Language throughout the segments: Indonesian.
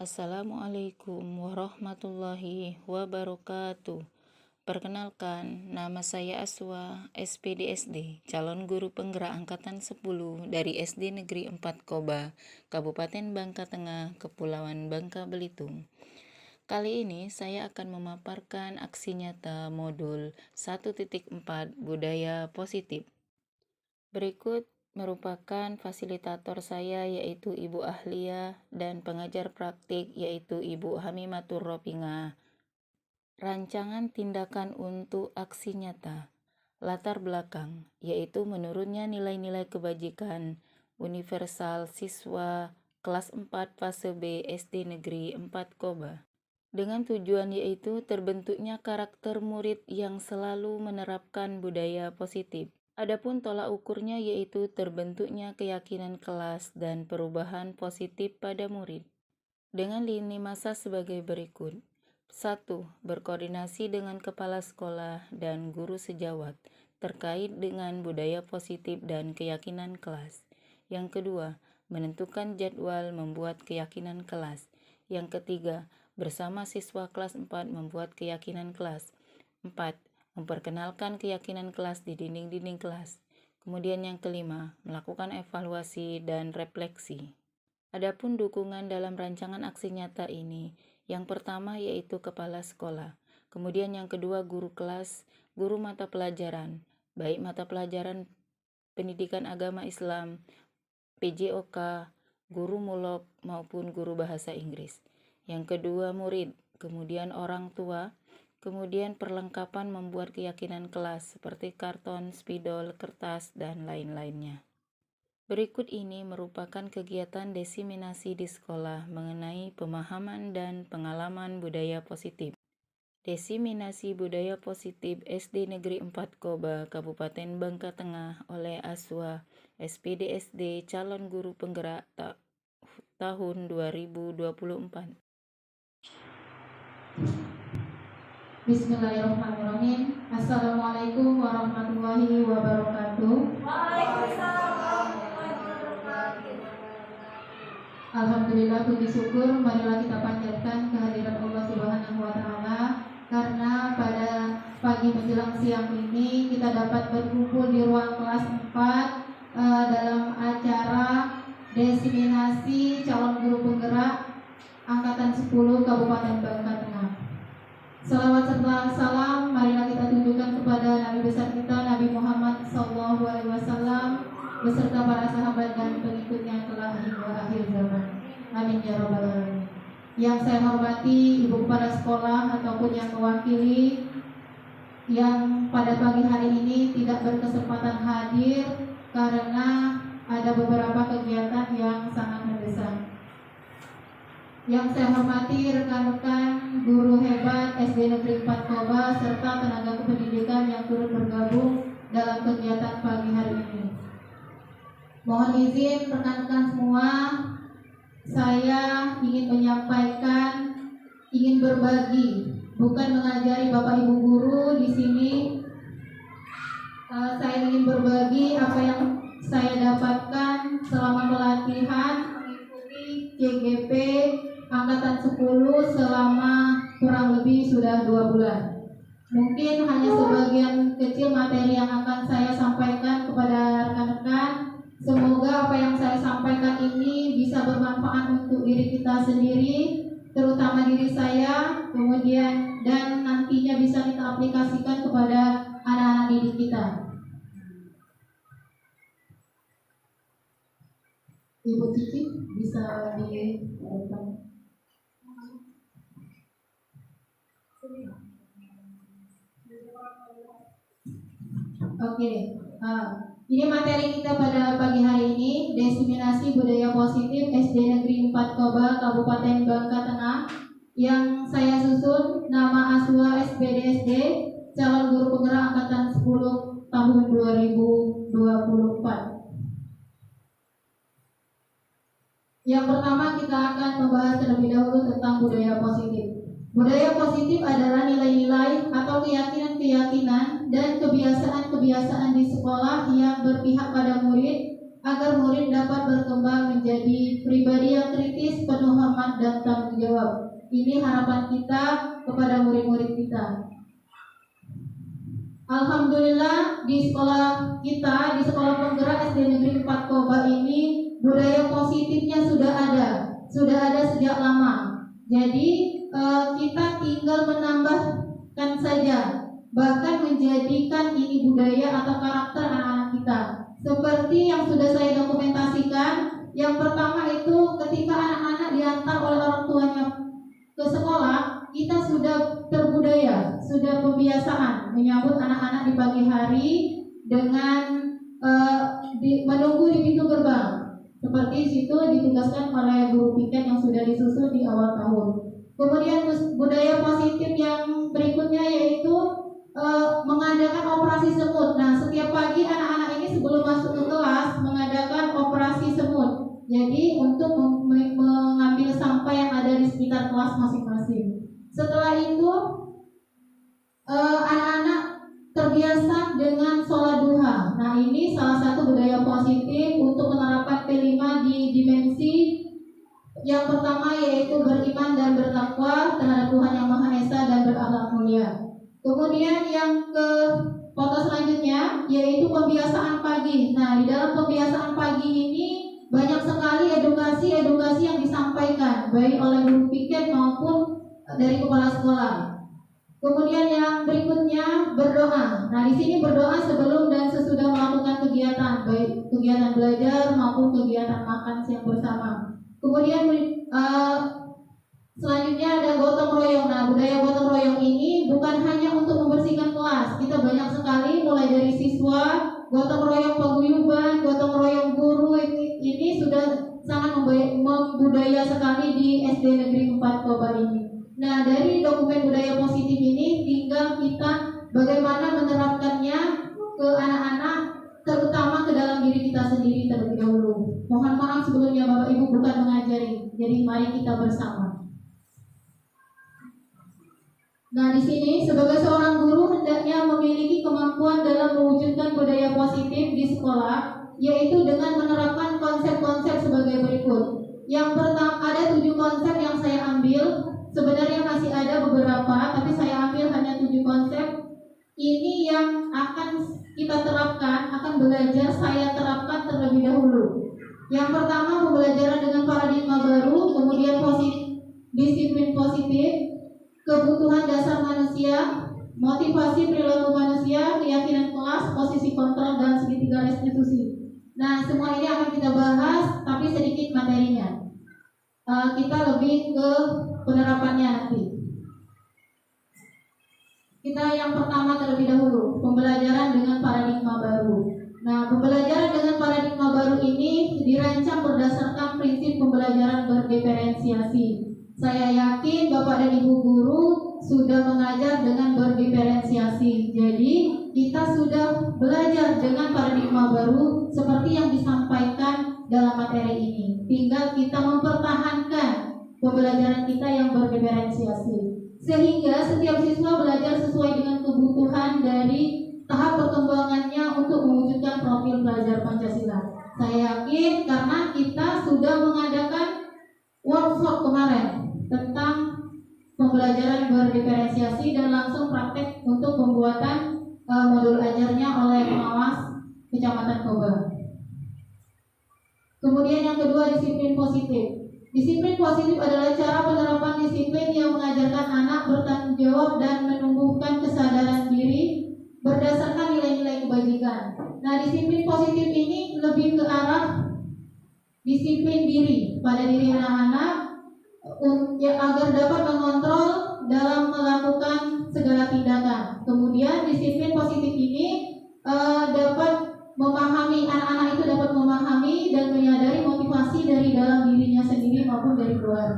Assalamualaikum warahmatullahi wabarakatuh. Perkenalkan, nama saya Aswa, SPDSD, calon guru penggerak angkatan 10 dari SD Negeri 4 Koba, Kabupaten Bangka Tengah, Kepulauan Bangka Belitung. Kali ini saya akan memaparkan aksi nyata modul 1.4 Budaya Positif. Berikut merupakan fasilitator saya yaitu Ibu Ahlia dan pengajar praktik yaitu Ibu Hamimatur Ropinga. Rancangan tindakan untuk aksi nyata. Latar belakang yaitu menurunnya nilai-nilai kebajikan universal siswa kelas 4 fase B SD Negeri 4 Koba. Dengan tujuan yaitu terbentuknya karakter murid yang selalu menerapkan budaya positif. Adapun tolak ukurnya yaitu terbentuknya keyakinan kelas dan perubahan positif pada murid. Dengan lini masa sebagai berikut. 1. Berkoordinasi dengan kepala sekolah dan guru sejawat terkait dengan budaya positif dan keyakinan kelas. Yang kedua, menentukan jadwal membuat keyakinan kelas. Yang ketiga, bersama siswa kelas 4 membuat keyakinan kelas. 4. Memperkenalkan keyakinan kelas di dinding-dinding kelas. Kemudian yang kelima, melakukan evaluasi dan refleksi. Adapun dukungan dalam rancangan aksi nyata ini, yang pertama yaitu kepala sekolah, kemudian yang kedua guru kelas, guru mata pelajaran, baik mata pelajaran pendidikan agama Islam, PJOK, guru mulok maupun guru bahasa Inggris. Yang kedua murid, kemudian orang tua, kemudian perlengkapan membuat keyakinan kelas seperti karton, spidol, kertas, dan lain-lainnya. Berikut ini merupakan kegiatan diseminasi di sekolah mengenai pemahaman dan pengalaman budaya positif. Diseminasi budaya positif SD Negeri 4 Koba, Kabupaten Bangka Tengah oleh Aswa, SPDSD, calon guru penggerak tahun 2024. Bismillahirrahmanirrahim. Assalamualaikum warahmatullahi wabarakatuh. Waalaikumsalam warahmatullahi wabarakatuh. Alhamdulillah, puji syukur marilah kita panjatkan kehadiran Allah Subhanahu wa taala karena pada pagi menjelang siang ini kita dapat berkumpul di ruang kelas 4 dalam acara diseminasi calon guru penggerak angkatan 10 Kabupaten Bangka Tengah. Salawat serta salam marilah kita tujukan kepada Nabi besar kita Nabi Muhammad SAW beserta para sahabat dan pengikutnya telah hingga akhir zaman. Amin ya rabbal alamin. Yang saya hormati ibu kepala sekolah ataupun yang mewakili yang pada pagi hari ini tidak berkesempatan hadir karena ada beberapa kegiatan yang sangat mendesak. Yang saya hormati rekan-rekan guru hebat SD Negeri 4 Koba serta tenaga kependidikan yang turut bergabung dalam kegiatan pagi hari ini. Mohon izin rekan-rekan semua, saya ingin menyampaikan, ingin berbagi, bukan mengajari Bapak Ibu guru di sini. Saya ingin berbagi apa yang saya dapatkan selama pelatihan mengikuti CGP Angkatan 10 selama kurang lebih sudah 2 bulan. Mungkin hanya sebagian kecil materi yang akan saya sampaikan kepada rekan-rekan. Semoga apa yang saya sampaikan ini bisa bermanfaat untuk diri kita sendiri, terutama diri saya, kemudian dan nantinya bisa kita aplikasikan kepada anak-anak didik kita. Ibu Cici bisa di Oke, ini materi kita pada pagi hari ini, diseminasi budaya positif SD Negeri 4 Koba, Kabupaten Bangka Tengah, yang saya susun nama Aswa SPDSD, calon guru penggerak angkatan 10 tahun 2024. Yang pertama kita akan membahas terlebih dahulu tentang budaya positif. Budaya positif adalah nilai-nilai atau keyakinan-keyakinan dan kebiasaan-kebiasaan di sekolah yang berpihak pada murid agar murid dapat berkembang menjadi pribadi yang kritis, penuh hormat dan tanggung jawab. Ini harapan kita kepada murid-murid kita. Alhamdulillah di sekolah kita, di sekolah penggerak SD Negeri 4 Koba ini budaya positifnya sudah ada sejak lama. Jadi kita tinggal menambahkan saja, bahkan menjadikan ini budaya atau karakter anak-anak kita. Seperti yang sudah saya dokumentasikan, yang pertama itu ketika anak-anak diantar oleh orang tuanya ke sekolah, kita sudah terbudaya, sudah kebiasaan menyambut anak-anak di pagi hari dengan menunggu di pintu gerbang. Seperti situ ditugaskan oleh guru piket yang sudah disusun di awal tahun. Kemudian budaya positif yang berikutnya yaitu mengadakan operasi semut. Nah, setiap pagi anak-anak ini sebelum masuk ke kelas mengadakan operasi semut. Jadi untuk mengambil sampah yang ada di sekitar kelas masing-masing. Setelah itu anak-anak terbiasa dengan sholat duha. Nah, ini salah satu budaya positif untuk menerapkan P5 di dimensi yang pertama yaitu beriman dan bertakwa terhadap Tuhan Yang Maha Esa dan berakhlak mulia. Kemudian yang ke foto selanjutnya yaitu kebiasaan pagi. Nah, di dalam kebiasaan pagi ini banyak sekali edukasi yang disampaikan baik oleh guru piket maupun dari kepala sekolah. Kemudian yang berikutnya berdoa. Nah, di sini berdoa sebelum dan sesudah melakukan kegiatan, baik kegiatan belajar maupun kegiatan makan siang bersama. Kemudian selanjutnya ada gotong royong. Nah, budaya gotong royong ini bukan hanya untuk membersihkan kelas. Kita banyak sekali mulai dari siswa, gotong royong paguyuban, gotong royong guru ini sudah sangat membudaya sekali di SD Negeri 4 Koba ini. Nah, dari dokumen budaya positif ini tinggal kita bagaimana menerapkannya ke anak-anak, terutama ke dalam diri kita sendiri terlebih dahulu. Mohon maaf sebelumnya Bapak Ibu bukan mengajari, jadi mari kita bersama. Nah, di sini sebagai seorang guru hendaknya memiliki kemampuan dalam mewujudkan budaya positif di sekolah, yaitu dengan menerapkan konsep-konsep sebagai berikut. Yang pertama, ada 7 konsep yang saya ambil. Sebenarnya masih ada beberapa, tapi saya ambil hanya 7 konsep. Ini yang akan kita terapkan, akan belajar saya terapkan terlebih dahulu. Yang pertama, pembelajaran dengan paradigma baru, kemudian disiplin positif, kebutuhan dasar manusia, motivasi perilaku manusia, keyakinan kelas, posisi kontrol, dan segitiga restitusi. Nah, semua ini akan kita bahas, tapi sedikit materinya. Kita lebih ke penerapannya nanti. Kita yang pertama terlebih dahulu, pembelajaran dengan paradigma baru. Nah, pembelajaran dengan paradigma baru ini dirancang berdasarkan prinsip pembelajaran berdiferensiasi. Saya yakin Bapak dan Ibu guru sudah mengajar dengan berdiferensiasi. Jadi, kita sudah belajar dengan paradigma baru seperti yang disampaikan dalam materi ini. Tinggal kita mempertahankan pembelajaran kita yang berdiferensiasi, sehingga setiap siswa belajar sesuai dengan kebutuhan dari tahap perkembangannya untuk mewujudkan profil pelajar Pancasila. Saya yakin karena kita sudah mengadakan workshop kemarin tentang pembelajaran berdiferensiasi dan langsung praktek untuk pembuatan modul ajarnya oleh pengawas Kecamatan Koba. Kemudian yang kedua, disiplin positif. Disiplin positif adalah cara penerapan disiplin yang mengajarkan anak bertanggung jawab dan menumbuhkan kesadaran diri berdasarkan nilai-nilai kebajikan. Nah, disiplin positif ini lebih ke arah disiplin diri pada diri anak-anak agar dapat mengontrol dalam melakukan segala tindakan. Kemudian disiplin positif ini dapat memahami, anak-anak itu dapat memahami dan menyadari motivasi dari dalam dirinya sendiri maupun dari luar.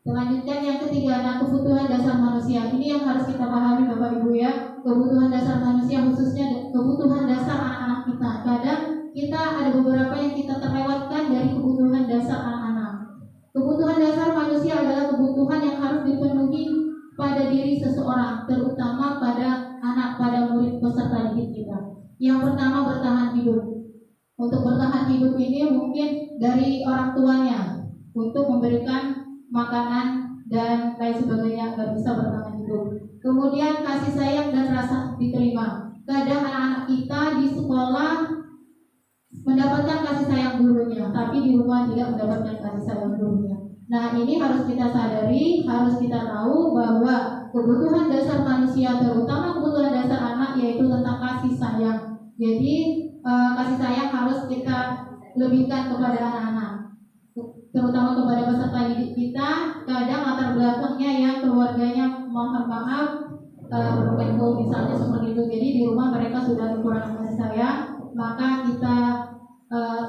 Selanjutnya yang ketiga, kebutuhan dasar manusia. Ini yang harus kita pahami Bapak Ibu ya. Kebutuhan dasar manusia, khususnya kebutuhan dasar anak-anak kita. Kadang kita ada beberapa yang kita terlewatkan dari kebutuhan dasar anak-anak. Kebutuhan dasar manusia adalah kebutuhan yang harus dipenuhi pada diri seseorang, terutama pada anak, pada murid peserta didik kita. Yang pertama, bertahan hidup. Untuk bertahan hidup ini mungkin dari orang tuanya. untuk memberikan makanan dan lain sebagainya agar bisa bertahan hidup. Kemudian kasih sayang dan rasa diterima. Kadang anak-anak kita di sekolah mendapatkan kasih sayang gurunya, tapi di rumah tidak mendapatkan kasih sayang gurunya. Nah, ini harus kita sadari, harus kita tahu bahwa kebutuhan dasar manusia, terutama kebutuhan dasar anak, yaitu tentang kasih sayang. Jadi kasih sayang harus kita lebihkan kepada anak-anak, terutama kepada peserta didik kita. Kadang latar belakangnya yang keluarganya mohon maaf berkumpul misalnya seperti itu. Jadi di rumah mereka sudah kekurangan kasih sayang, maka kita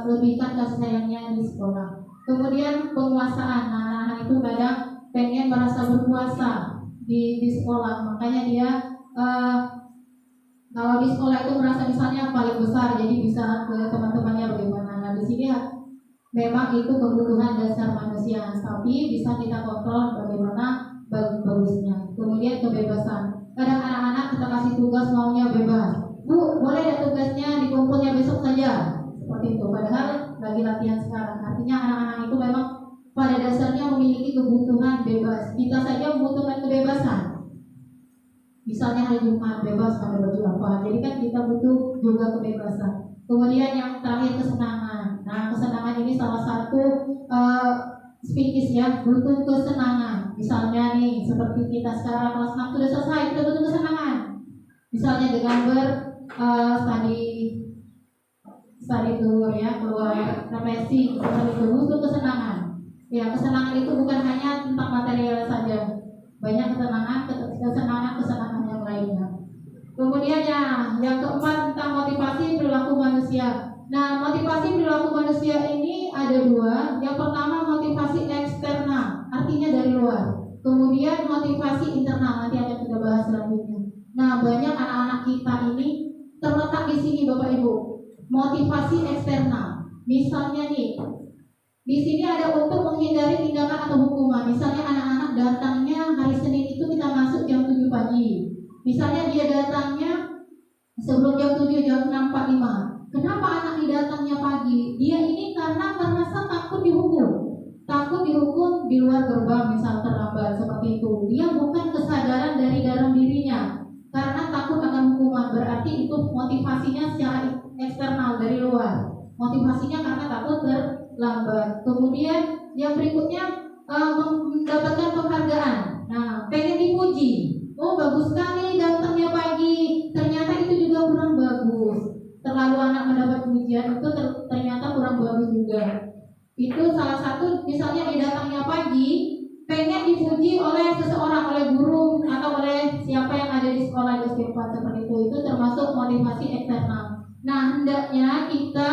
lebihkan kasih sayangnya di sekolah. Kemudian penguasaan, nah, anak-anak itu kadang pengen merasa berkuasa di sekolah, makanya dia kalau di sekolah itu merasa misalnya paling besar, jadi bisa ke teman-temannya bagaimana. Nah, di sini memang itu kebutuhan dasar manusia, tapi bisa kita kontrol bagaimana bagusnya. Kemudian kebebasan. Kadang anak-anak kita kasih tugas maunya bebas. Bu, boleh ya tugasnya dikumpulnya besok saja. Seperti itu. Padahal lagi latihan sekarang. Artinya anak-anak itu memang pada dasarnya memiliki kebutuhan bebas. Kita saja membutuhkan kebebasan. Misalnya hari Jumat bebas pakai baju apa. Jadi kan kita butuh juga kebebasan. Kemudian yang terakhir kesenangan. Nah, kesenangan ini salah satu speakis ya, butuh kesenangan. Misalnya nih, seperti kita sekarang kelas 6 sudah selesai, kita butuh kesenangan. Misalnya dengan study tour ya, keluar refleksi, seperti itu butuh kesenangan. Ya, kesenangan itu bukan hanya tentang material saja. Banyak kesenangan yang lainnya. Kemudian yang keempat tentang motivasi perilaku manusia. Nah, motivasi perilaku manusia ini ada dua. Yang pertama motivasi eksternal, artinya dari luar. Kemudian motivasi internal, nanti akan kita bahas selanjutnya. Nah, banyak anak-anak kita ini terletak di sini Bapak Ibu. Motivasi eksternal. Misalnya nih, di sini ada untuk menghindari tindakan atau hukuman. Misalnya anak-anak datangnya hari Senin itu kita masuk jam 7 pagi. Misalnya dia datangnya sebelum jam 7, jam 6.45. Kenapa anak ini datangnya pagi? Dia ini karena merasa takut dihukum. Takut dihukum di luar gerbang misal terlambat seperti itu. Dia bukan kesadaran dari dalam dirinya. Karena takut akan hukuman, berarti itu motivasinya secara eksternal dari luar. Motivasinya karena takut terlambat. Kemudian yang berikutnya mendapatkan penghargaan. Nah, pengen dipuji. Oh, bagus sekali datangnya pagi. Ternyata itu juga kurang bagus. Terlalu anak mendapat pujian itu ternyata kurang bagus juga. Itu salah satu, misalnya dia datangnya pagi, pengen dipuji oleh seseorang, oleh guru atau oleh siapa yang ada di sekolah di setempat seperti itu termasuk motivasi eksternal. Nah, hendaknya kita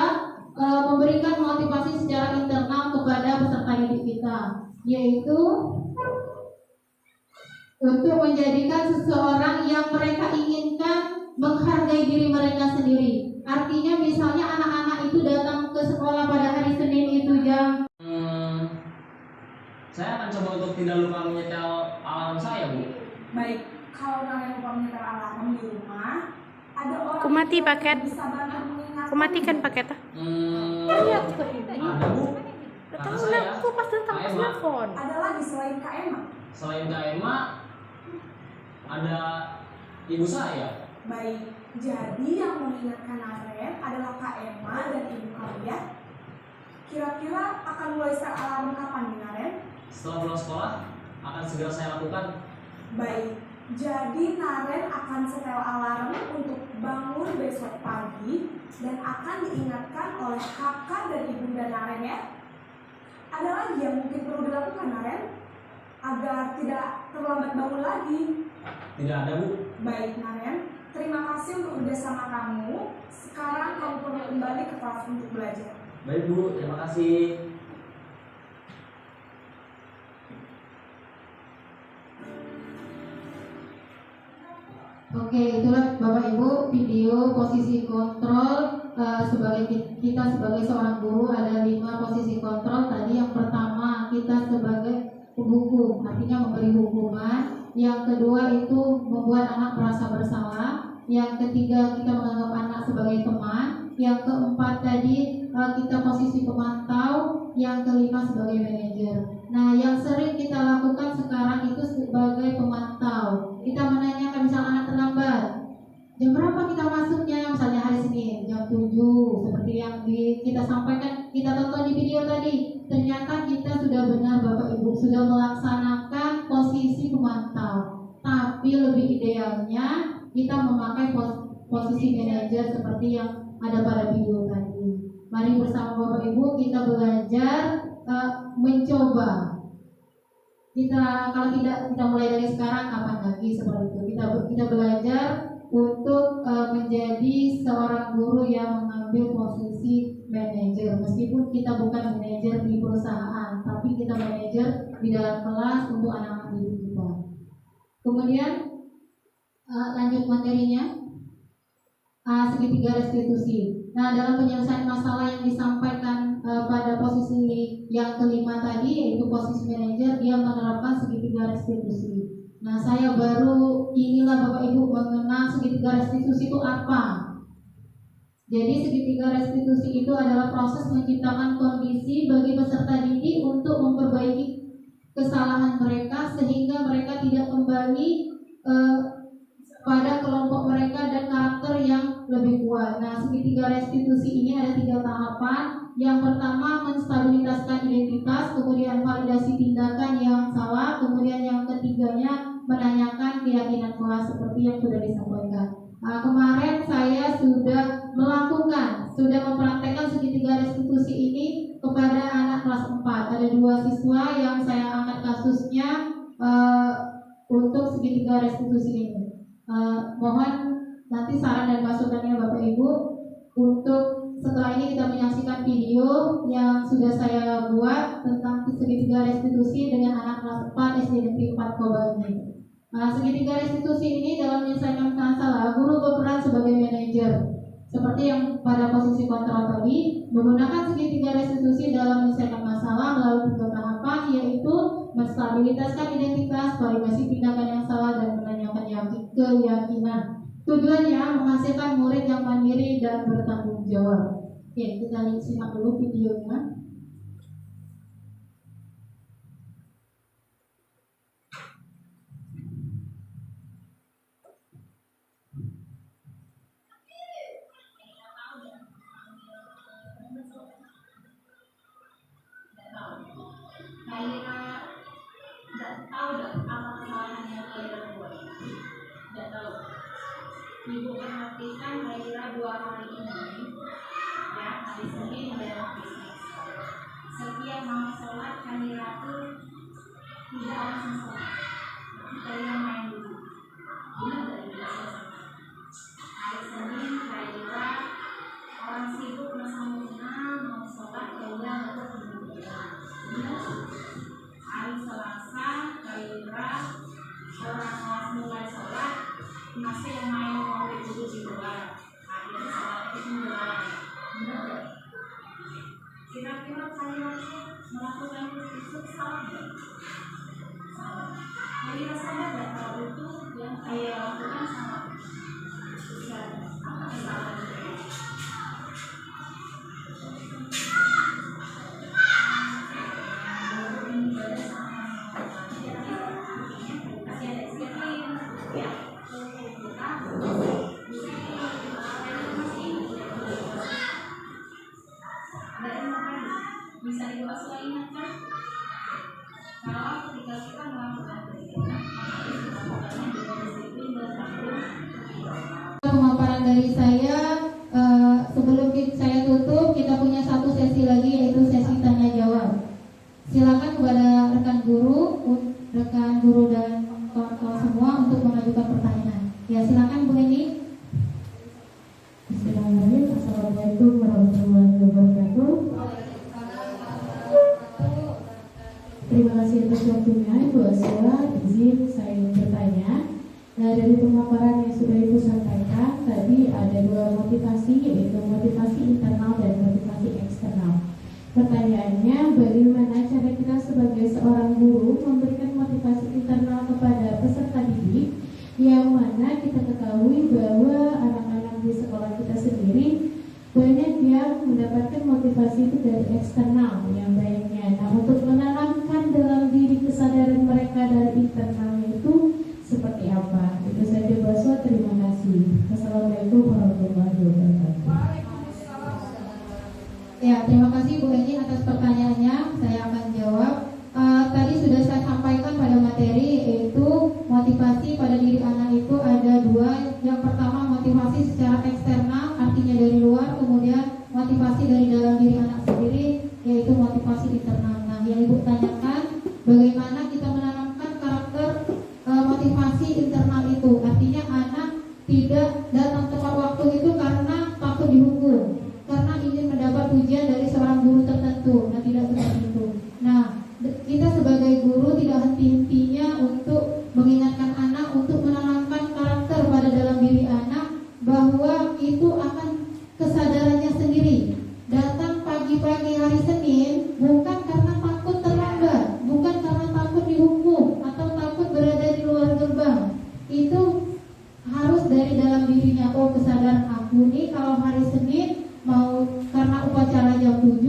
memberikan motivasi secara internal kepada peserta didik kita, yaitu untuk menjadikan seseorang yang mereka inginkan menghargai diri mereka sendiri. Artinya misalnya anak-anak itu datang ke sekolah pada hari Senin itu jam saya akan coba untuk tidak lupa menyetel alarm saya, Bu. Baik, kalau kalian lupa menyetel alarm di rumah, ada orang Kumati yang paket. bisa bantu mengingatkan. Kumatikan paketnya. Iya, Ada Bu. Tahu lah, aku pas datang pas KMA. telepon. Ada lagi selain KMA. Selain KMA, ada ibu saya. Baik, jadi yang mengingatkan Naren adalah KMA dan ibu kalian. Kira-kira akan mulai set alarm kapan nih Naren? Setelah pulang sekolah, akan segera saya lakukan. Baik, jadi Naren akan setel alarm untuk bangun besok pagi dan akan diingatkan oleh kakak dan ibunda Naren ya. Ada lagi yang mungkin perlu dilakukan Naren agar tidak terlambat bangun lagi? Tidak ada, Bu. Baik Naren, terima kasih untuk kerjasama kamu. Sekarang kamu perlu kembali ke kelas untuk belajar. Baik, Bu. Terima kasih. Oke, itulah Bapak Ibu video posisi kontrol sebagai kita sebagai seorang guru ada 5 posisi kontrol. Tadi yang pertama kita sebagai penghukum, artinya memberi hukuman. Yang kedua itu membuat anak merasa bersalah. Yang ketiga kita menganggap anak sebagai teman. Yang keempat tadi kita posisi pemantau, yang kelima sebagai manajer. Nah, yang sering kita lakukan sekarang itu sebagai pemantau. Kita menanyakan misal anak terlambat, jam berapa kita masuknya, misalnya hari Senin jam 7, seperti yang kita sampaikan, kita tonton di video tadi. Ternyata kita sudah benar Bapak Ibu, sudah melaksanakan posisi pemantau. Tapi lebih idealnya kita memakai posisi manajer seperti yang ada pada video tadi. Mari bersama Bapak Ibu kita belajar mencoba. Kalau tidak kita mulai dari sekarang, kapan lagi seperti itu. Kita belajar untuk menjadi seorang guru yang mengambil posisi manajer, meskipun kita bukan manajer di perusahaan, tapi kita manajer di dalam kelas untuk anak-anak didik kita. Kemudian lanjut materinya, segitiga restitusi. Nah, dalam penyelesaian masalah yang disampaikan pada posisi yang kelima tadi, yaitu posisi manajer, dia menerapkan segitiga restitusi. Nah, saya baru inilah Bapak Ibu mengenal segitiga restitusi itu apa. Jadi segitiga restitusi itu adalah proses menciptakan kondisi bagi peserta didik untuk memperbaiki kesalahan mereka sehingga mereka tidak kembali pada kelompok mereka dan karakter yang lebih kuat. Nah, segitiga restitusi ini ada 3 tahapan. Yang pertama, menstabilitaskan identitas, kemudian validasi tindakan yang salah, kemudian yang ketiganya menanyakan keyakinan kelas seperti yang sudah disampaikan. Nah, kemarin saya sudah mempraktekkan segitiga restitusi ini kepada anak kelas 4. Ada 2 siswa yang saya angkat kasusnya untuk segitiga restitusi ini. Mohon nanti saran dan masukannya Bapak Ibu. Untuk setelah ini kita menyaksikan video yang sudah saya buat tentang segitiga restitusi dengan anak kelas 4 SD Negeri 4 Koba ini. Segitiga restitusi ini dalam menyelesaikan masalah, guru berperan sebagai manajer. Seperti yang pada posisi kontrol tadi, menggunakan segitiga restitusi dalam menyelesaikan masalah melalui 3 tahapan, yaitu menstabilitaskan identitas, validasi tindakan yang salah, dan menanyakan keyakinan. Tujuannya menghasilkan murid yang mandiri dan bertanggung jawab. Oke, kita simak dulu videonya. Ibu perhatikan Haira 2 hari ini, ya, hari Senin dan hari Selasa. Setiap mau sholat Haira tuh tidak langsung sholat, Haira main dulu. Benar tidak selesai. Hari Senin Haira orang sibuk bersama mau sholat Haira untuk benar. Hari Selasa Haira orang kelas mulai sholat masih yang main mau duduk di luar, akhirnya sholat itu mulai. Benar. Kira-kira saya melakukan itu salah nggak? Salah. Saya sadar nggak kalau itu yang saya lakukan salah? Bisa apa kesalahan? Bisa Ibu Aswa ingatkan kalau ketika kita melakukan kegiatan harus melakukannya dengan disiplin dan tanggung jawab. Pemaparan dari saya, sebelum saya tutup, kita punya satu sesi lagi, yaitu sesi tanya jawab. Silakan kepada rekan guru dan kawan-kawan semua untuk mengajukan pertanyaan. Ya, silakan Bu Eni. Bismillahirrahmanirrahim. Assalamualaikum warahmatullahi wabarakatuh. Terima kasih atas waktunya Ibu Aswa. Izin saya bertanya. Nah, dari pemaparan yang sudah Ibu sampaikan tadi ada 2 motivasi, yaitu motivasi internal dan motivasi eksternal. Pertanyaannya, bagaimana cara kita sebagai seorang guru memberikan motivasi internal kepada peserta didik, yang mana kita ketahui bahwa anak-anak di sekolah kita sendiri banyak yang mendapatkan motivasi eksternal yang baiknya. Nah, untuk menanamkan dalam diri kesadaran mereka dari internalnya itu seperti apa? Itu saja Bu Aswa, terima kasih. Assalamualaikum warahmatullahi wabarakatuh. Ya, terima kasih Bu Eni atas pertanyaannya. Saya akan jawab. Tadi sudah saya sampaikan pada materi, yaitu motivasi pada diri anak itu ada dua. Yang pertama motivasi secara eksternal, artinya dari luar. Kemudian motivasi dari dalam diri anak sendiri, yaitu motivasi internal. Nah, yang Ibu tanyakan, bagaimana kita menanamkan karakter motivasi internal itu. Artinya anak tidak datang tepat waktu itu karena takut dihukum, karena ingin mendapat pujian dari seorang guru tertentu. Nah, tidak seperti itu. Nah, kita sebagai guru tidak henti-hentinya untuk mengingatkan anak, untuk menanamkan karakter pada dalam diri anak, bahwa itu akan kesadarannya sendiri. Datang pagi-pagi hari Senin bukan karena takut terlambat, bukan karena takut dihukum atau takut berada di luar gerbang. Itu harus dari dalam dirinya. Oh, kesadaran aku nih kalau hari Senin mau karena upacara jam 7,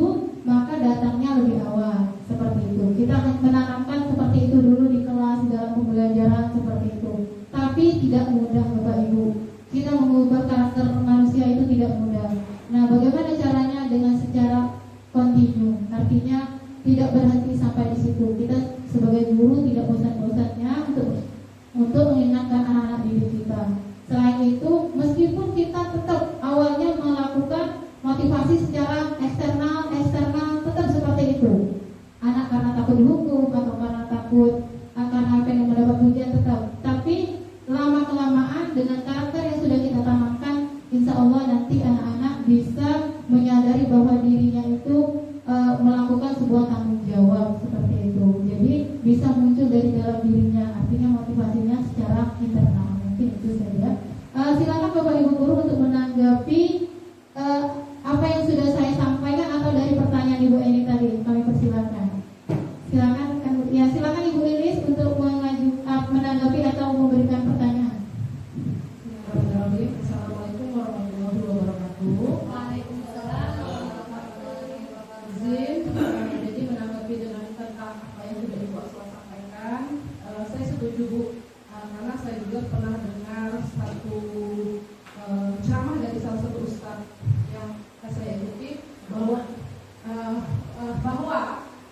maka datangnya lebih awal. Seperti itu. Kita menanamkan seperti itu dulu di kelas, dalam pembelajaran seperti itu. Tapi tidak mudah Bapak Ibu. Kita mengubah karakter manusia itu tidak mudah. Nah, bagaimana caranya? Dengan secara kontinu. Artinya tidak berhenti sampai di situ. Kita sebagai guru tidak bosan-bosannya untuk mengingatkan anak-anak didik kita. Selain itu, meskipun kita tetap awalnya melakukan motivasi secara eksternal tetap seperti itu. Anak karena takut dihukum atau karena takut karena pengen mendapat pujian tetap. Tapi lama kelamaan dengan karakter yang sudah kita tanamkan, insya Allah nanti anak-anak bisa menyadari bahwa dirinya itu melakukan sebuah tanggung jawab seperti itu. Jadi bisa muncul dari dalam dirinya. Artinya motivasinya secara internal. Mungkin itu saja. Silakan Bapak Ibu guru untuk menanggapi apa yang sudah saya sampaikan atau dari pertanyaan Ibu Eni tadi. Kami persilakan. Silakan Ibu Lilis untuk menanggapi atau memberikan pertanyaan. Assalamualaikum warahmatullahi wabarakatuh. Waalaikumsalam. Jadi menanggapi dengan tentang apa yang sudah Ibu Aswa sampaikan, saya setuju Bu, karena saya juga pernah dengar satu ceramah dari salah satu ustadz yang saya ikuti bahwa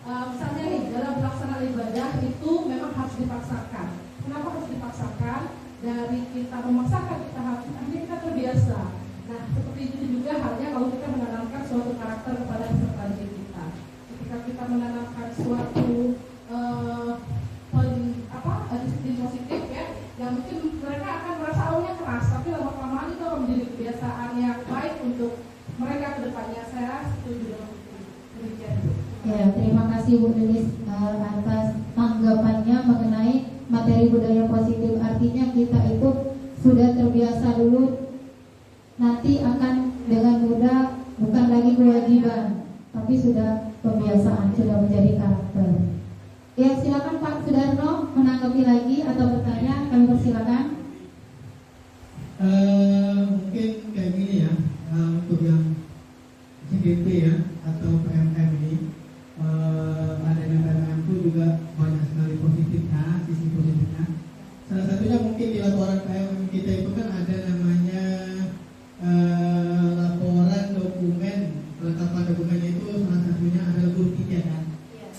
misalnya nih dalam pelaksanaan ibadah itu memang harus dipaksakan. Kenapa harus dipaksakan? Dari kita memaksakan kita harus, akhirnya kita terbiasa. Nah, seperti itu juga halnya kalau kita menanamkan suatu karakter kepada peserta didik kita. Ketika kita menanamkan suatu disiplin positif ya, yang mungkin mereka akan merasa awalnya keras, tapi lama-kelamaan itu akan menjadi kebiasaan yang baik untuk mereka ke depannya. Saya setuju dengan itu. Demikian. Ya, terima kasih Bu Lilis atas tanggapannya mengenai materi budaya positif. Artinya kita itu sudah terbiasa dulu, nanti akan dengan mudah, bukan lagi kewajiban, tapi sudah kebiasaan, sudah menjadi karakter. Ya, silakan Pak Sudarno menanggapi lagi atau bertanya, kami persilakan. Mungkin kayak gini ya, untuk yang CDP ya atau PMM ini, adanya PMM itu juga banyak sekali positifnya, sisi positifnya. Salah satunya mungkin di laporan PMM kita itu kan ada namanya laporan dokumen, kelengkapan dokumennya itu salah satunya adalah guru tiket kan.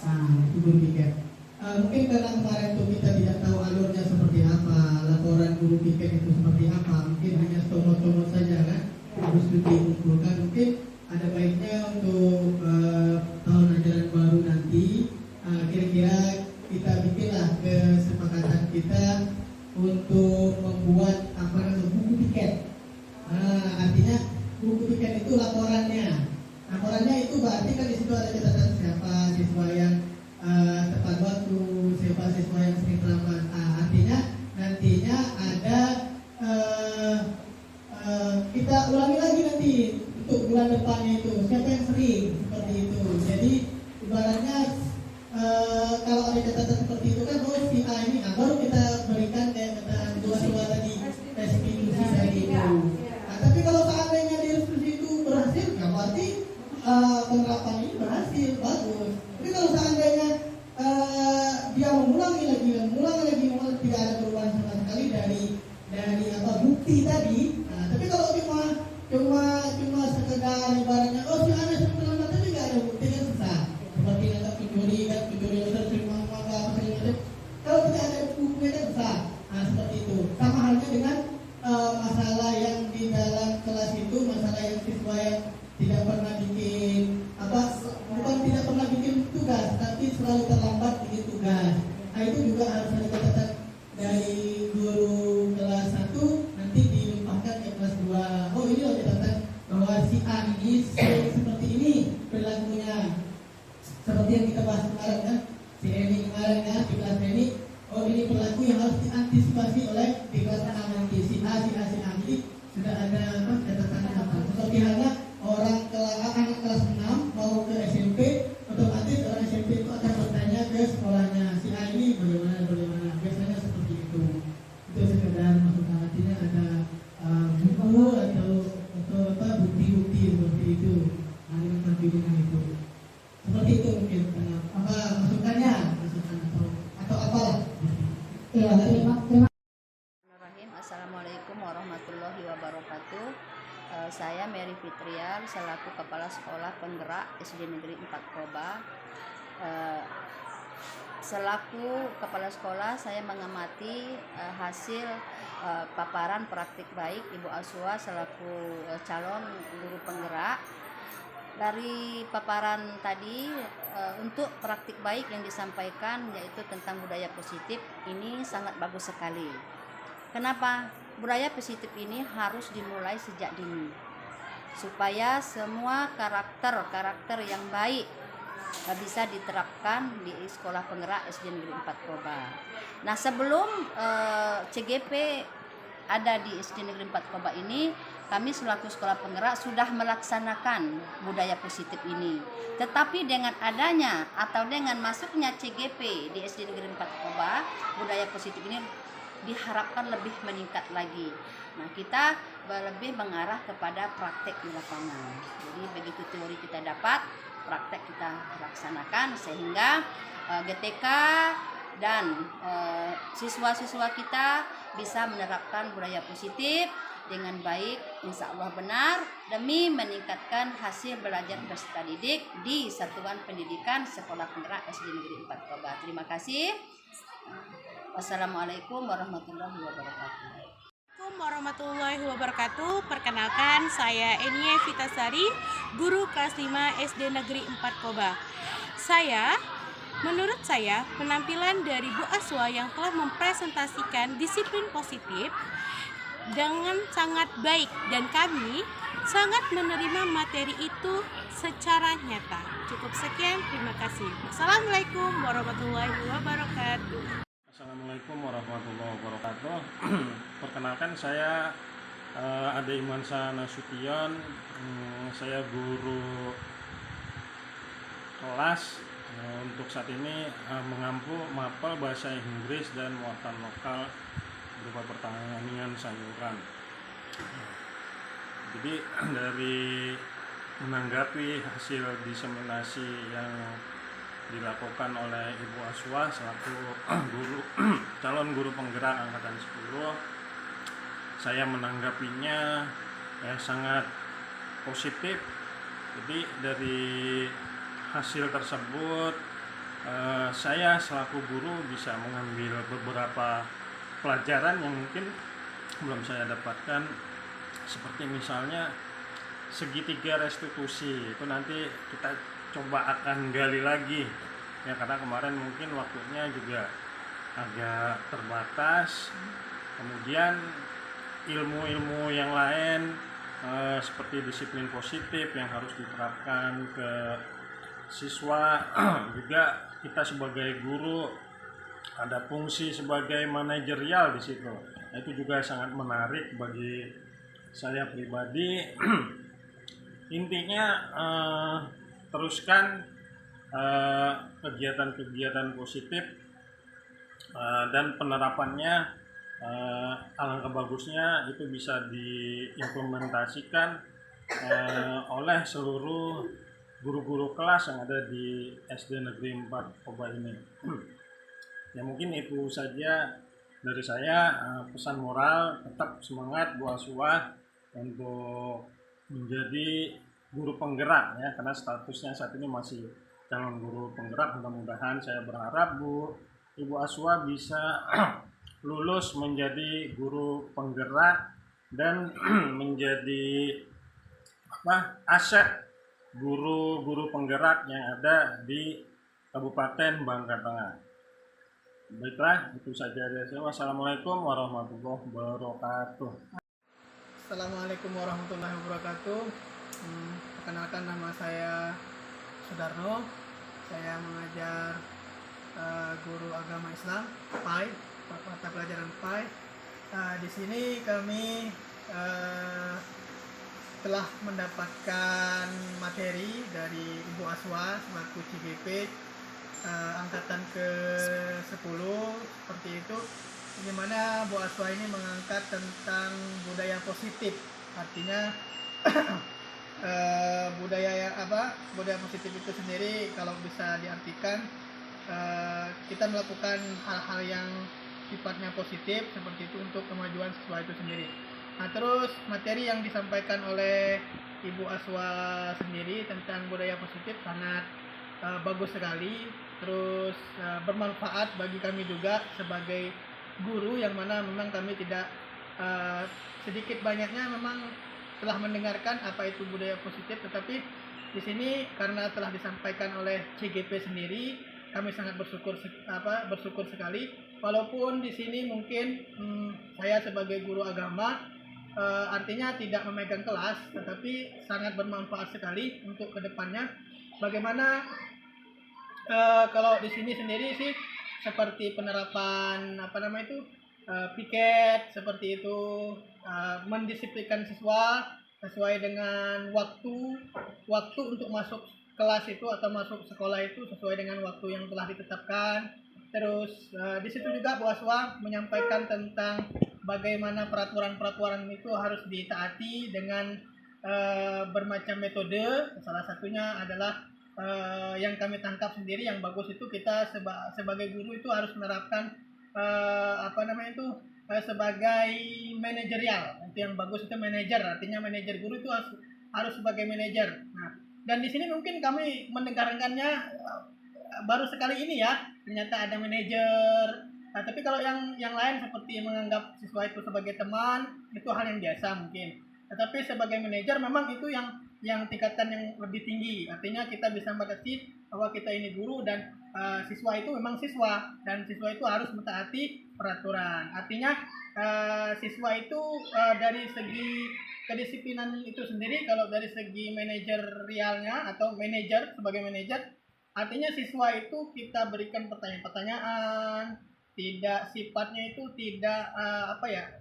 Nah, itu guru tiket. Mungkin karena kemarin itu kita tidak tahu alurnya seperti apa, laporan guru tiket itu seperti apa, mungkin hanya comot-comot saja kan, harus dikumpulkan. Mungkin ada baiknya untuk tahun ajaran baru nanti kira-kira kita bikinlah kesepakatan kita untuk membuat buku tiket. Artinya buku tiket itu laporannya itu berarti kan di situ ada catatan siapa siswa yang tepat waktu, siapa siswa yang sering terlambat. Artinya nantinya ada kita ulangi lagi nanti untuk bulan depannya itu siapa yang sering seperti itu. Jadi ibaratnya kalau ada catatan seperti itu kan si A ini, baru kita berikan kayak kata dua tadi restitusi tadi itu. Tapi kalau seandainya di restitusi itu berhasil, ya berarti penerapan ini berhasil. dia mengulangi lagi, tidak ada perubahan sama sekali dari bukti tadi. Nah, tapi kalau cuma sekedar ibaratnya si Anda sering terlambat, tapi nggak ada bukti, kan susah. Seperti ada pencuri sering mangga apa segala macam. Kalau tidak ada buktinya kan susah. Nah, seperti itu. Sama halnya dengan masalah yang di dalam kelas itu, masalah yang siswa yang tidak pernah bikin bukan tidak pernah bikin tugas, tapi selalu terlambat bikin tugas. Nah, itu juga harus ada catatan dari guru kelas 1 nanti dilimpahkan ke kelas 2. Oh, ini loh catatan bahwa si A ini seperti ini perilakunya. Seperti yang kita bahas kemarin kan, si Eni kemarin kan di kelas Eni. Oh, ini perilaku yang harus diantisipasi oleh di kelas 6 nanti si A. Jadi sudah ada catatannya apa? Seperti halnya anak kelas 6 mau ke SMP, otomatis orang SMP itu akan bertanya ke sekolahnya si A ini bagaimana. Biasanya seperti itu. Itu sekedar maksud artinya ada buku atau bukti-bukti seperti itu. Dengan tampilan itu. Seperti itu mungkin. Apa masukannya atau apalah. Ya, terima. Assalamualaikum warahmatullahi wabarakatuh. Saya Mary Fitriar selaku Kepala Sekolah Penggerak SD Negeri 4 Koba. Selaku Kepala Sekolah, saya mengamati hasil paparan praktik baik Ibu Aswa selaku calon guru penggerak. Dari paparan tadi, untuk praktik baik yang disampaikan yaitu tentang budaya positif, ini sangat bagus sekali. Kenapa? Budaya positif ini harus dimulai sejak dini, supaya semua karakter yang baik bisa diterapkan di sekolah penggerak SD Negeri 4 Koba. Nah, sebelum CGP ada di SD Negeri 4 Koba ini, kami selaku sekolah penggerak sudah melaksanakan budaya positif ini. Tetapi dengan adanya atau dengan masuknya CGP di SD Negeri 4 Koba, budaya positif ini diharapkan lebih meningkat lagi. Nah, kita lebih mengarah kepada praktek di lapangan. Jadi begitu teori kita dapat, praktek kita laksanakan sehingga GTK dan siswa-siswa kita bisa menerapkan budaya positif dengan baik, insya Allah benar, demi meningkatkan hasil belajar peserta didik di Satuan Pendidikan Sekolah Penggerak SD Negeri 4 Koba. Terima kasih. Wassalamualaikum warahmatullahi wabarakatuh. Assalamualaikum warahmatullahi wabarakatuh. Perkenalkan, saya Enie Vitasari, guru kelas 5 SD Negeri 4 Koba. Menurut saya, penampilan dari Bu Aswa yang telah mempresentasikan disiplin positif dengan sangat baik dan kami sangat menerima materi itu secara nyata. Cukup sekian, terima kasih. Wassalamualaikum warahmatullahi wabarakatuh. Assalamualaikum warahmatullahi wabarakatuh. Perkenalkan, saya Ade Imansa Nasution. Saya guru kelas untuk saat ini mengampu mapel bahasa Inggris dan muatan lokal berupa pertanian sayuran. Jadi dari menanggapi hasil diseminasi yang dilakukan oleh Ibu Aswa selaku calon guru penggerak angkatan 10, saya menanggapinya sangat positif. Jadi dari hasil tersebut saya selaku guru bisa mengambil beberapa pelajaran yang mungkin belum saya dapatkan, seperti misalnya segitiga restitusi. Itu nanti kita coba akan gali lagi ya, karena kemarin mungkin waktunya juga agak terbatas. Kemudian ilmu-ilmu yang lain seperti disiplin positif yang harus diterapkan ke siswa. Juga kita sebagai guru ada fungsi sebagai manajerial di situ. Nah, itu juga sangat menarik bagi saya pribadi. Intinya teruskan kegiatan-kegiatan positif dan penerapannya, alangkah bagusnya itu bisa diimplementasikan oleh seluruh guru-guru kelas yang ada di SD Negeri 4 Koba ini. Ya mungkin itu saja dari saya, pesan moral tetap semangat Bu Aswa untuk menjadi guru penggerak ya, karena statusnya saat ini masih calon guru penggerak. Mudah-mudahan saya berharap Ibu Aswa bisa lulus menjadi guru penggerak dan menjadi aset guru-guru penggerak yang ada di Kabupaten Bangka Tengah. Baiklah, itu saja dari saya. Wassalamualaikum warahmatullahi wabarakatuh. Assalamualaikum warahmatullahi wabarakatuh. Perkenalkan, nama saya Sudarno. Saya mengajar guru agama Islam PAI, mata pelajaran PAI. Di sini kami telah mendapatkan materi dari Ibu Aswa selaku CGP angkatan ke-10 seperti itu, dimana Bu Aswa ini mengangkat tentang budaya positif. Artinya budaya positif itu sendiri kalau bisa diartikan kita melakukan hal-hal yang sifatnya positif seperti itu untuk kemajuan siswa itu sendiri. Nah, terus materi yang disampaikan oleh Ibu Aswa sendiri tentang budaya positif sangat bagus sekali, terus bermanfaat bagi kami juga sebagai guru, yang mana memang kami tidak sedikit banyaknya memang telah mendengarkan apa itu budaya positif, tetapi di sini karena telah disampaikan oleh CGP sendiri, kami sangat bersyukur sekali. Walaupun di sini mungkin saya sebagai guru agama artinya tidak memegang kelas, tetapi sangat bermanfaat sekali untuk kedepannya. Bagaimana kalau di sini sendiri sih seperti penerapan piket seperti itu, mendisiplinkan siswa sesuai dengan waktu untuk masuk kelas itu atau masuk sekolah itu sesuai dengan waktu yang telah ditetapkan. Terus di situ juga Bu Aswa menyampaikan tentang bagaimana peraturan-peraturan itu harus ditaati dengan bermacam metode. Salah satunya adalah yang kami tangkap sendiri yang bagus itu, kita sebagai guru itu harus menerapkan sebagai manajerial. Itu yang bagus itu manajer, artinya manajer guru itu harus sebagai manajer. Nah, dan di sini mungkin kami mendengarkannya baru sekali ini ya, ternyata ada manajer. Nah, tapi kalau yang lain seperti menganggap siswa itu sebagai teman, itu hal yang biasa mungkin. Tetapi sebagai manajer memang itu yang tingkatan yang lebih tinggi. Artinya kita bisa mengerti bahwa kita ini guru dan siswa itu memang siswa, dan siswa itu harus mentaati peraturan. Artinya siswa itu dari segi kedisiplinan itu sendiri, kalau dari segi manajerialnya atau manajer sebagai manajer, artinya siswa itu kita berikan pertanyaan-pertanyaan, sifatnya itu tidak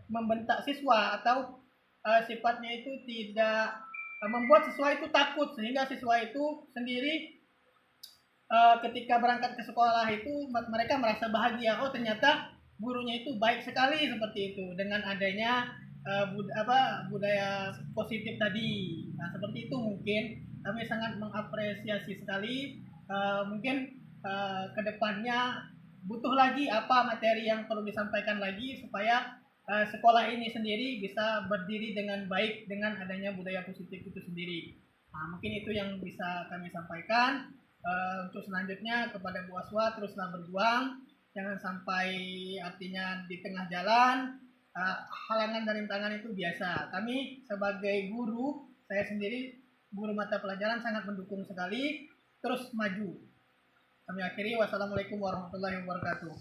membentak siswa, atau sifatnya itu tidak membuat siswa itu takut, sehingga siswa itu sendiri ketika berangkat ke sekolah itu mereka merasa bahagia. Oh, ternyata gurunya itu baik sekali, seperti itu, dengan adanya budaya positif tadi. Nah, seperti itu mungkin kami sangat mengapresiasi sekali. Mungkin kedepannya butuh lagi apa materi yang perlu disampaikan lagi supaya sekolah ini sendiri bisa berdiri dengan baik dengan adanya budaya positif itu sendiri. Nah, mungkin itu yang bisa kami sampaikan. Untuk selanjutnya kepada Bu Aswa, teruslah berjuang, jangan sampai artinya di tengah jalan halangan dan rintangan itu biasa. Kami sebagai guru, saya sendiri guru mata pelajaran sangat mendukung sekali, terus maju. Kami akhiri, wassalamualaikum warahmatullahi wabarakatuh.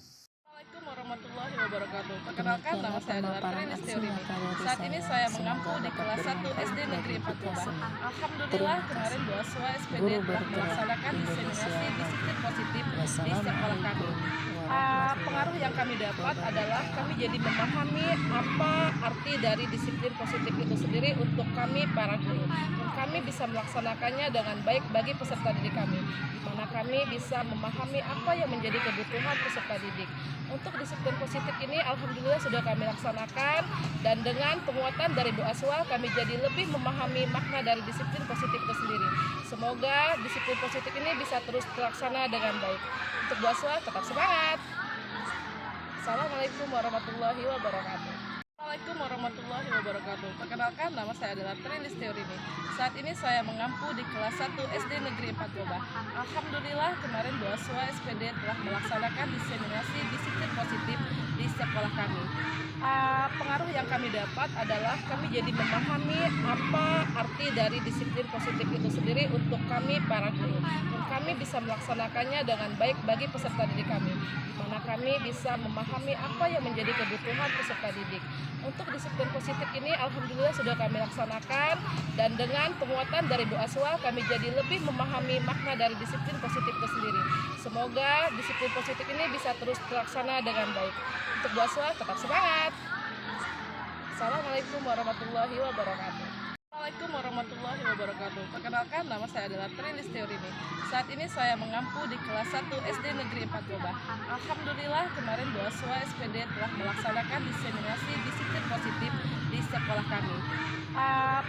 Assalamualaikum warahmatullahi wabarakatuh. Perkenalkan, nama saya adalah Trinis Teorini. Saat ini saya mengampu di kelas 1 SD Negeri 4 Tuban. Alhamdulillah, kemarin Bu Aswa SPD telah melaksanakan diseminasi disiplin positif di sekolah kami. Pengaruh yang kami dapat adalah kami jadi memahami apa arti dari disiplin positif itu sendiri untuk kami para guru. Dan kami bisa melaksanakannya dengan baik bagi peserta didik kami, di mana kami bisa memahami apa yang menjadi kebutuhan peserta didik. Untuk disiplin positif ini alhamdulillah sudah kami laksanakan, dan dengan penguatan dari Bu Aswa kami jadi lebih memahami makna dari disiplin positif itu sendiri. Semoga disiplin positif ini bisa terus terlaksana dengan baik. Untuk Bu Aswa tetap semangat. Assalamualaikum warahmatullahi wabarakatuh. Assalamualaikum warahmatullahi wabarakatuh. Perkenalkan, nama saya adalah Trilis Teorini. Saat ini saya mengampu di kelas 1 SD Negeri 4 Gobah. Alhamdulillah, kemarin BOASWA SPD telah melaksanakan diseminasi disiplin positif di sekolah kami. Pengaruh yang kami dapat adalah kami jadi memahami apa arti dari disiplin positif itu sendiri untuk kami para guru. Dan kami bisa melaksanakannya dengan baik bagi peserta didik kami, di mana kami bisa memahami apa yang menjadi kebutuhan peserta didik. Untuk disiplin positif ini alhamdulillah sudah kami laksanakan, dan dengan penguatan dari BOASWA kami jadi lebih memahami makna dari disiplin positif itu sendiri. Semoga disiplin positif ini bisa terus terlaksana dengan baik. Untuk BOASWA tetap semangat. Assalamualaikum warahmatullahi wabarakatuh. Assalamualaikum warahmatullahi wabarakatuh. Perkenalkan, nama saya adalah Trilis Teorini. Saat ini saya mengampu di kelas 1 SD Negeri 4 Gobah. Alhamdulillah, kemarin BOASWA SPD telah melaksanakan diseminasi disiplin positif di sekolah kami.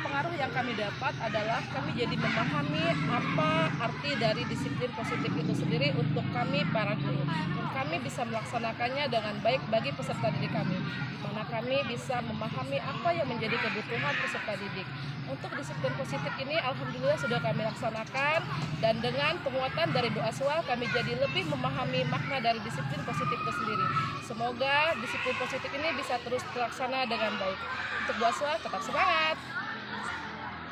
Pengaruh yang kami dapat adalah kami jadi memahami apa arti dari disiplin positif itu sendiri untuk kami para guru. Dan kami bisa melaksanakannya dengan baik bagi peserta didik kami, di mana kami bisa memahami apa yang menjadi kebutuhan peserta didik. Untuk disiplin positif ini alhamdulillah sudah kami laksanakan, dan dengan penguatan dari BOASWA kami jadi lebih memahami makna dari disiplin positif itu sendiri. Semoga disiplin positif ini bisa terus terlaksana dengan baik. Untuk BOASWA tetap semangat.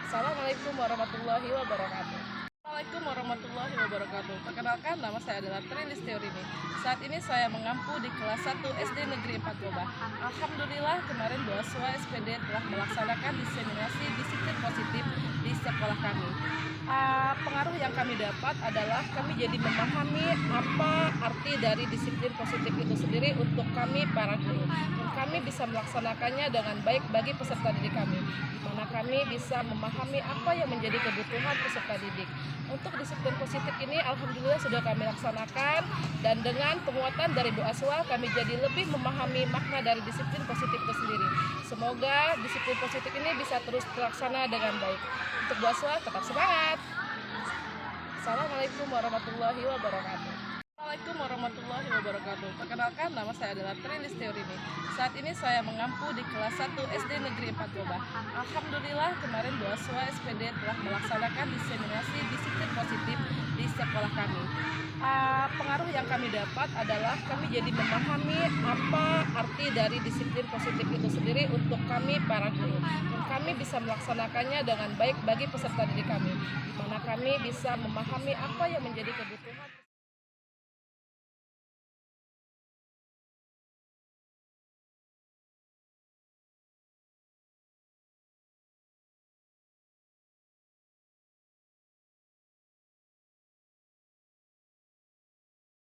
Assalamualaikum warahmatullahi wabarakatuh. Assalamualaikum warahmatullahi wabarakatuh. Perkenalkan, nama saya adalah Trilis Teorini. Saat ini saya mengampu di kelas 1 SD Negeri 4 Gobah. Alhamdulillah, kemarin BOASWA SPD telah melaksanakan diseminasi disiplin positif di sekolah kami. Pengaruh yang kami dapat adalah kami jadi memahami apa arti dari disiplin positif itu sendiri untuk kami para guru. Dan kami bisa melaksanakannya dengan baik bagi peserta didik kami, di mana kami bisa memahami apa yang menjadi kebutuhan peserta didik. Untuk disiplin positif ini alhamdulillah sudah kami laksanakan, dan dengan penguatan dari BOASWA kami jadi lebih memahami makna dari disiplin positif itu sendiri. Semoga disiplin positif ini bisa terus terlaksana dengan baik. Untuk BOASWA tetap semangat. Assalamualaikum warahmatullahi wabarakatuh. Assalamualaikum warahmatullahi wabarakatuh. Perkenalkan, nama saya adalah Trilis Teorini. Saat ini saya mengampu di kelas 1 SD Negeri 4 Gobah. Alhamdulillah, kemarin BOASWA SPD telah melaksanakan diseminasi disiplin positif di sekolah kami. Pengaruh yang kami dapat adalah kami jadi memahami apa arti dari disiplin positif itu sendiri untuk kami para guru. Dan kami bisa melaksanakannya dengan baik bagi peserta didik kami, di mana kami bisa memahami apa yang menjadi kebutuhan